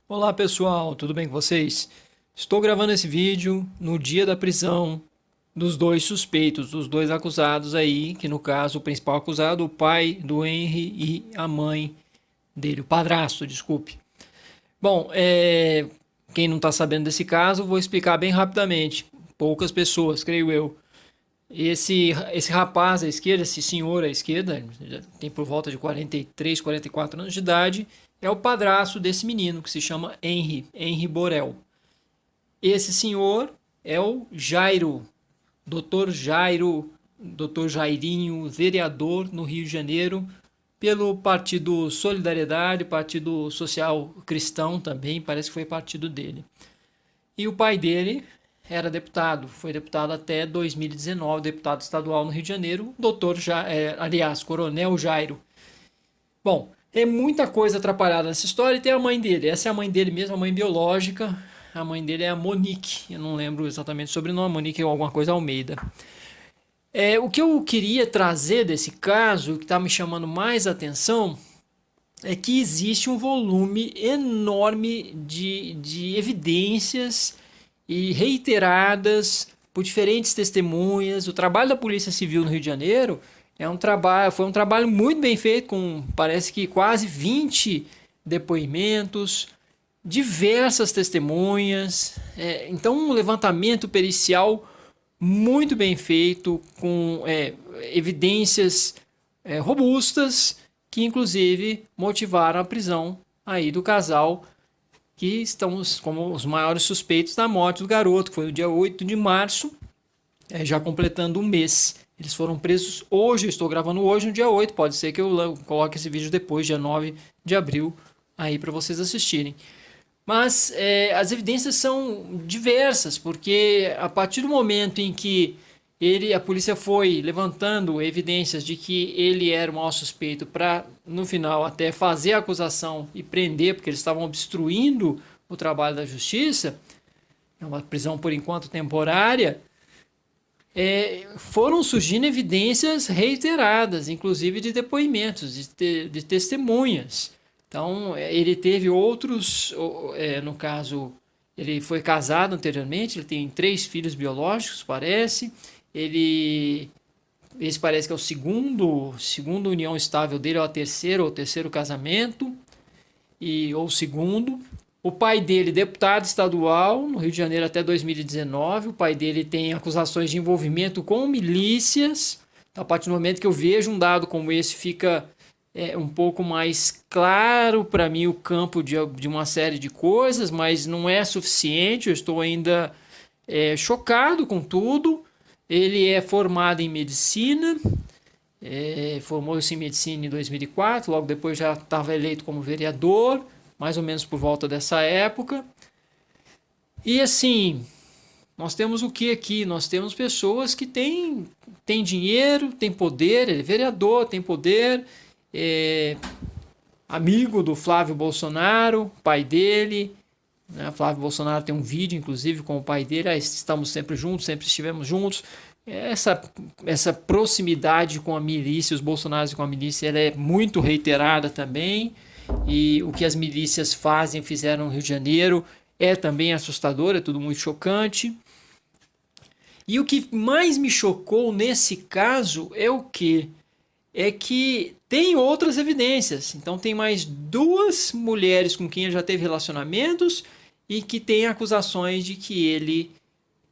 Olá pessoal, tudo bem com vocês? Estou gravando esse vídeo no dia da prisão dos dois suspeitos, dos dois acusados aí, que no caso o principal acusado, o pai do Henry e a mãe dele, o padrasto, desculpe. Bom, quem não está sabendo desse caso, vou explicar bem rapidamente. Poucas pessoas, creio eu. Esse rapaz à esquerda, esse senhor à esquerda, já tem por volta de 43, 44 anos de idade, é o padrasto desse menino que se chama Henry Borel. Esse senhor é o Jairo, doutor Jairo, doutor Jairinho, vereador no Rio de Janeiro, pelo Partido Solidariedade, Partido Social Cristão também, parece que foi partido dele. E o pai dele era deputado, foi deputado até 2019, deputado estadual no Rio de Janeiro, Coronel Jairo. Bom, é muita coisa atrapalhada nessa história e tem a mãe dele. Essa é a mãe dele mesmo, a mãe biológica. A mãe dele é a Monique, eu não lembro exatamente o sobrenome, Monique é alguma coisa Almeida. O que eu queria trazer desse caso, que está me chamando mais atenção, é que existe um volume enorme de evidências e reiteradas por diferentes testemunhas. O trabalho da Polícia Civil no Rio de Janeiro foi um trabalho muito bem feito, com parece que quase 20 depoimentos, diversas testemunhas. Então, um levantamento pericial muito bem feito, com evidências robustas, que inclusive motivaram a prisão aí do casal, que estão como os maiores suspeitos da morte do garoto, que foi no dia 8 de março, já completando um mês. Eles foram presos hoje, eu estou gravando hoje, no dia 8, pode ser que eu coloque esse vídeo depois, dia 9 de abril, aí para vocês assistirem. Mas as evidências são diversas, porque a partir do momento em que a polícia foi levantando evidências de que ele era o maior suspeito para, no final, até fazer a acusação e prender, porque eles estavam obstruindo o trabalho da justiça, é uma prisão por enquanto temporária, foram surgindo evidências reiteradas, inclusive de depoimentos, de testemunhas. Então, ele teve outros, no caso, ele foi casado anteriormente, ele tem 3 filhos biológicos, parece. Esse parece que é o segundo união estável dele, ou o terceiro casamento, ou o segundo. O pai dele, deputado estadual no Rio de Janeiro até 2019. O pai dele tem acusações de envolvimento com milícias. A partir do momento que eu vejo um dado como esse, fica um pouco mais claro para mim o campo de uma série de coisas, mas não é suficiente. Eu estou ainda chocado com tudo. Ele é formado em medicina, formou-se em medicina em 2004, logo depois já estava eleito como vereador, mais ou menos por volta dessa época. E assim, nós temos o que aqui? Nós temos pessoas que têm dinheiro, têm poder, ele é vereador, tem poder, amigo do Flávio Bolsonaro, pai dele, né? Flávio Bolsonaro tem um vídeo, inclusive, com o pai dele. Estamos sempre juntos, sempre estivemos juntos. Essa proximidade com a milícia, os bolsonaros com a milícia, ela é muito reiterada também. E o que as milícias fizeram no Rio de Janeiro é também assustador, é tudo muito chocante. E o que mais me chocou nesse caso é o quê? É que tem outras evidências. Então tem mais 2 mulheres com quem ele já teve relacionamentos e que tem acusações de que ele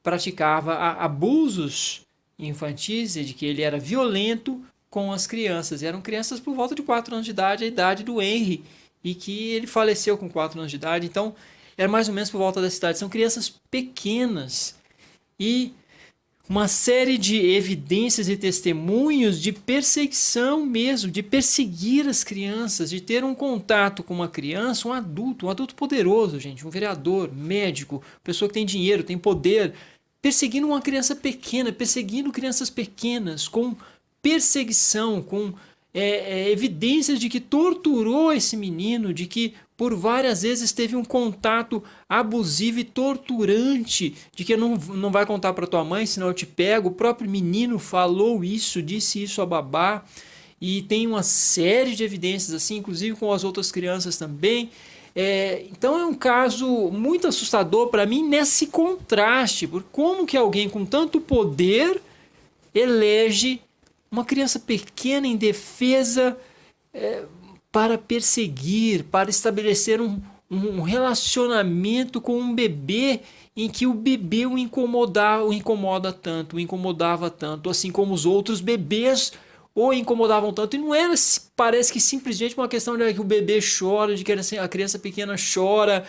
praticava abusos infantis e de que ele era violento com as crianças. E eram crianças por volta de 4 anos de idade, a idade do Henry, e que ele faleceu com 4 anos de idade. Então era mais ou menos por volta dessa idade. São crianças pequenas e uma série de evidências e testemunhos de perseguição mesmo, de perseguir as crianças, de ter um contato com uma criança, um adulto poderoso, gente, um vereador, médico, pessoa que tem dinheiro, tem poder, perseguindo uma criança pequena, perseguindo crianças pequenas, com perseguição, com evidências de que torturou esse menino, de que por várias vezes teve um contato abusivo e torturante, de que não vai contar para tua mãe, senão eu te pego. O próprio menino falou isso, disse isso a babá, e tem uma série de evidências assim, inclusive com as outras crianças também. Então é um caso muito assustador para mim nesse contraste, por como que alguém com tanto poder elege uma criança pequena indefesa para perseguir, para estabelecer um relacionamento com um bebê em que o bebê o incomoda tanto, o incomodava tanto, assim como os outros bebês o incomodavam tanto. E não era, parece que simplesmente uma questão de que o bebê chora, de que a criança pequena chora,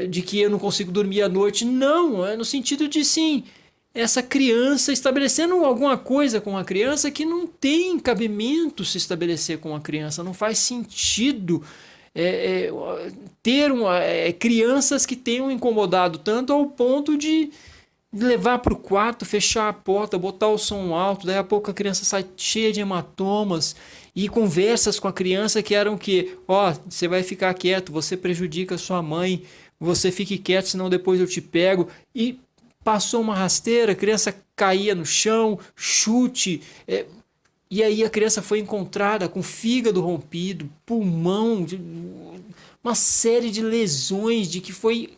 de que eu não consigo dormir à noite. Não, é no sentido de sim, essa criança estabelecendo alguma coisa com a criança que não tem cabimento se estabelecer com a criança, não faz sentido ter crianças que tenham incomodado tanto ao ponto de levar para o quarto, fechar a porta, botar o som alto, daí a pouco a criança sai cheia de hematomas e conversas com a criança que eram que, ó, você vai ficar quieto, você prejudica sua mãe, você fique quieto, senão depois eu te pego. E passou uma rasteira, a criança caía no chão, chute, e aí a criança foi encontrada com fígado rompido, pulmão, uma série de lesões de que foi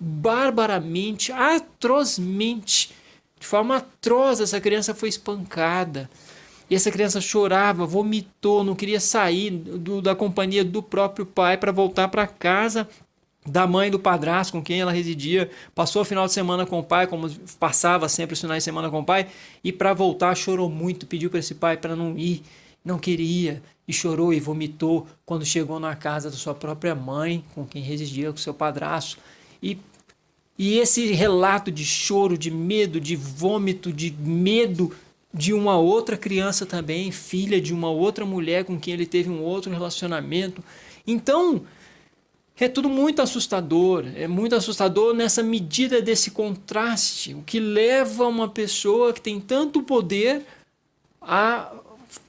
barbaramente, atrozmente, de forma atroz, essa criança foi espancada. E essa criança chorava, vomitou, não queria sair da companhia do próprio pai para voltar para casa da mãe do padrasto com quem ela residia, passou o final de semana com o pai, como passava sempre os finais de semana com o pai, e para voltar chorou muito, pediu para esse pai para não ir, não queria, e chorou e vomitou quando chegou na casa da sua própria mãe, com quem residia, com seu padrasto, e esse relato de choro, de medo, de vômito, de medo de uma outra criança também, filha de uma outra mulher com quem ele teve um outro relacionamento. Então, é tudo muito assustador, é muito assustador nessa medida desse contraste, o que leva uma pessoa que tem tanto poder a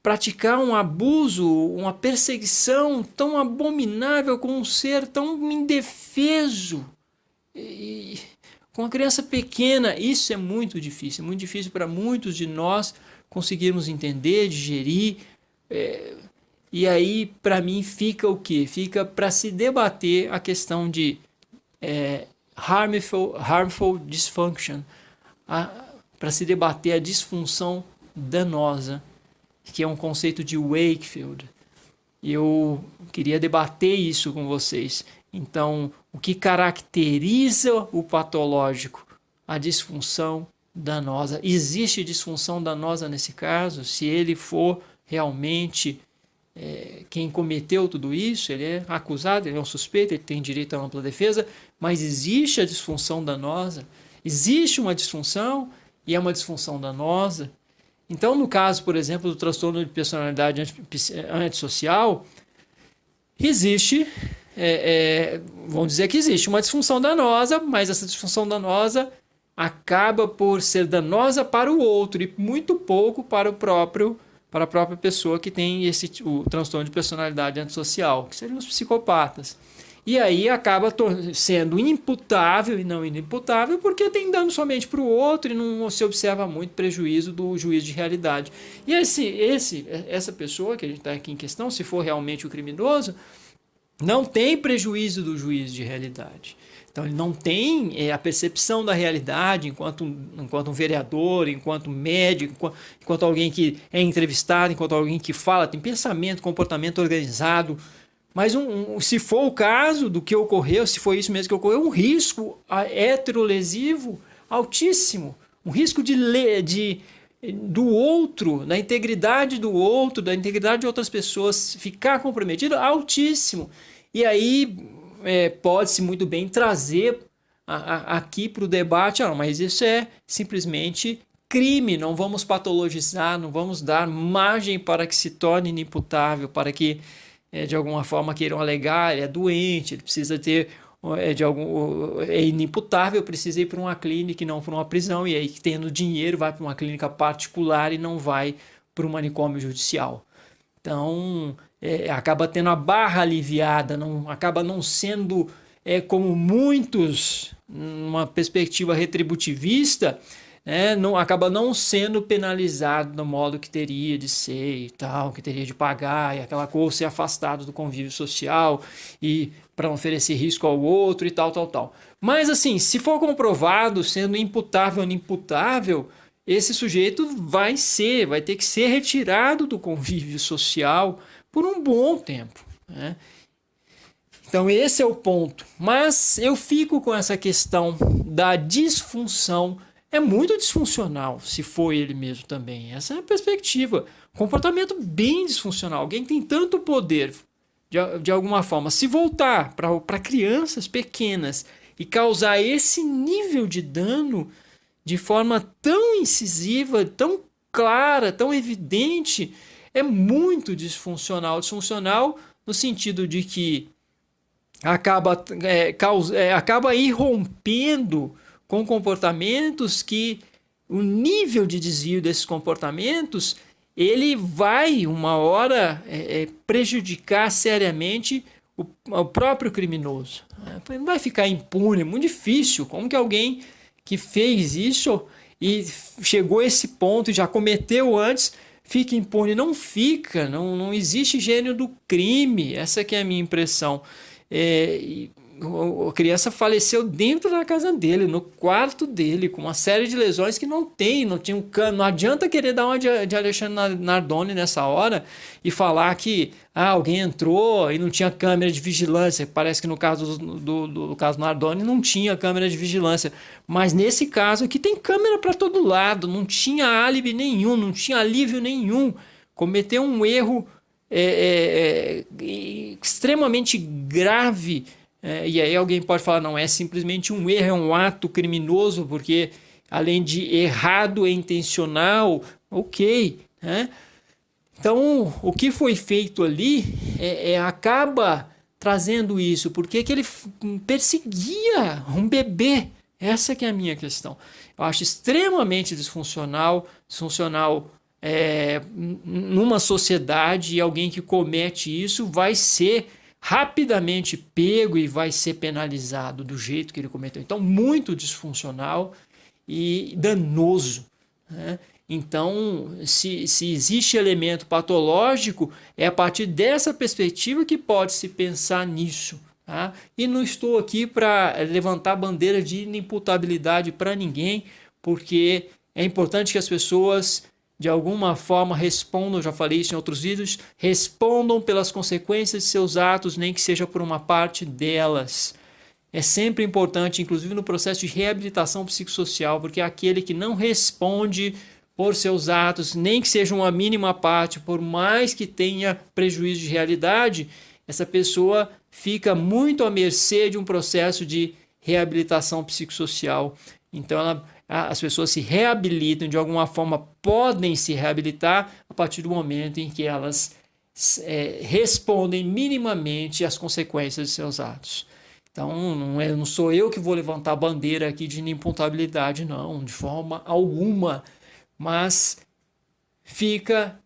praticar um abuso, uma perseguição tão abominável com um ser tão indefeso. E com a criança pequena, isso é muito difícil para muitos de nós conseguirmos entender, digerir. E aí, para mim, fica o quê? Fica para se debater a questão de harmful dysfunction, para se debater a disfunção danosa, que é um conceito de Wakefield. E eu queria debater isso com vocês. Então, o que caracteriza o patológico? A disfunção danosa. Existe disfunção danosa nesse caso? Se ele for realmente quem cometeu tudo isso, ele é acusado, ele é um suspeito, ele tem direito à ampla defesa, mas existe a disfunção danosa? Existe uma disfunção e é uma disfunção danosa? Então, no caso, por exemplo, do transtorno de personalidade antissocial, existe, vamos dizer que existe uma disfunção danosa, mas essa disfunção danosa acaba por ser danosa para o outro e muito pouco para a própria pessoa que tem o transtorno de personalidade antissocial, que seriam os psicopatas. E aí acaba sendo imputável e não inimputável porque tem dano somente para o outro e não se observa muito prejuízo do juiz de realidade. E essa pessoa que a gente está aqui em questão, se for realmente o criminoso, não tem prejuízo do juiz de realidade. Então ele não tem a percepção da realidade enquanto um vereador, enquanto médico, enquanto alguém que é entrevistado, enquanto alguém que fala, tem pensamento, comportamento organizado. Mas se for o caso do que ocorreu, se foi isso mesmo que ocorreu, um risco heterolesivo altíssimo, um risco do outro, da integridade do outro, da integridade de outras pessoas ficar comprometido altíssimo. E aí pode-se muito bem trazer aqui para o debate, mas isso é simplesmente crime, não vamos patologizar, não vamos dar margem para que se torne inimputável, para que de alguma forma queiram alegar, ele é doente, ele precisa ter, é inimputável, precisa ir para uma clínica e não para uma prisão, e aí tendo dinheiro vai para uma clínica particular e não vai para um manicômio judicial. Então, acaba tendo a barra aliviada, acaba não sendo como muitos, numa perspectiva retributivista, acaba não sendo penalizado no modo que teria de ser e tal, que teria de pagar e aquela coisa, ser afastado do convívio social e para não oferecer risco ao outro e tal, tal, tal. Mas assim, se for comprovado sendo imputável ou inimputável, esse sujeito vai ter que ser retirado do convívio social por um bom tempo, né? Então esse é o ponto. Mas eu fico com essa questão da disfunção. É muito disfuncional, se for ele mesmo também. Essa é a perspectiva. Comportamento bem disfuncional. Alguém que tem tanto poder, de alguma forma, se voltar para crianças pequenas e causar esse nível de dano de forma tão incisiva, tão clara, tão evidente, é muito disfuncional. Disfuncional no sentido de que acaba irrompendo com comportamentos que o nível de desvio desses comportamentos ele vai uma hora prejudicar seriamente o próprio criminoso. Não vai ficar impune, é muito difícil. Como que alguém que fez isso e chegou a esse ponto e já cometeu antes fica impune? Não fica, não existe gênio do crime. Essa que é a minha impressão. A criança faleceu dentro da casa dele, no quarto dele, com uma série de lesões que não tinha um cano. Não adianta querer dar uma de Alexandre Nardoni nessa hora e falar que alguém entrou e não tinha câmera de vigilância. Parece que no caso do caso Nardoni não tinha câmera de vigilância, mas nesse caso aqui tem câmera para todo lado, não tinha álibi nenhum, não tinha alívio nenhum. Cometeu um erro extremamente grave. E aí alguém pode falar, não é simplesmente um erro, é um ato criminoso, porque além de errado é intencional, ok, né? Então, o que foi feito ali acaba trazendo isso, porque que ele perseguia um bebê. Essa que é a minha questão. Eu acho extremamente disfuncional numa sociedade, e alguém que comete isso vai ser rapidamente pego e vai ser penalizado do jeito que ele cometeu. Então, muito disfuncional e danoso, né? Então, se existe elemento patológico, é a partir dessa perspectiva que pode se pensar nisso, tá? E não estou aqui para levantar bandeira de inimputabilidade para ninguém, porque é importante que as pessoas de alguma forma respondam, já falei isso em outros vídeos, respondam pelas consequências de seus atos, nem que seja por uma parte delas. É sempre importante, inclusive no processo de reabilitação psicossocial, porque aquele que não responde por seus atos, nem que seja uma mínima parte, por mais que tenha prejuízo de realidade, essa pessoa fica muito à mercê de um processo de reabilitação psicossocial. Então as pessoas se reabilitam, de alguma forma podem se reabilitar a partir do momento em que elas respondem minimamente às consequências de seus atos. Então não sou eu que vou levantar a bandeira aqui de inimputabilidade, não, de forma alguma, mas fica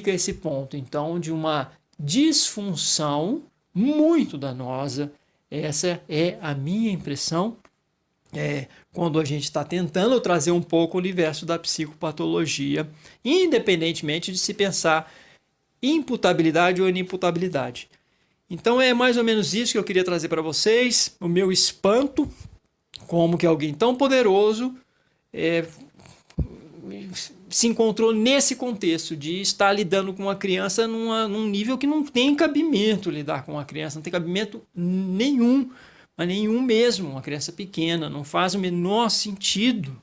esse ponto, então, de uma disfunção muito danosa. Essa é a minha impressão. Quando a gente está tentando trazer um pouco o universo da psicopatologia, independentemente de se pensar imputabilidade ou inimputabilidade. Então é mais ou menos isso que eu queria trazer para vocês, o meu espanto, como que alguém tão poderoso se encontrou nesse contexto de estar lidando com uma criança num nível que não tem cabimento lidar com uma criança, não tem cabimento nenhum, mas nenhum mesmo, uma criança pequena, não faz o menor sentido,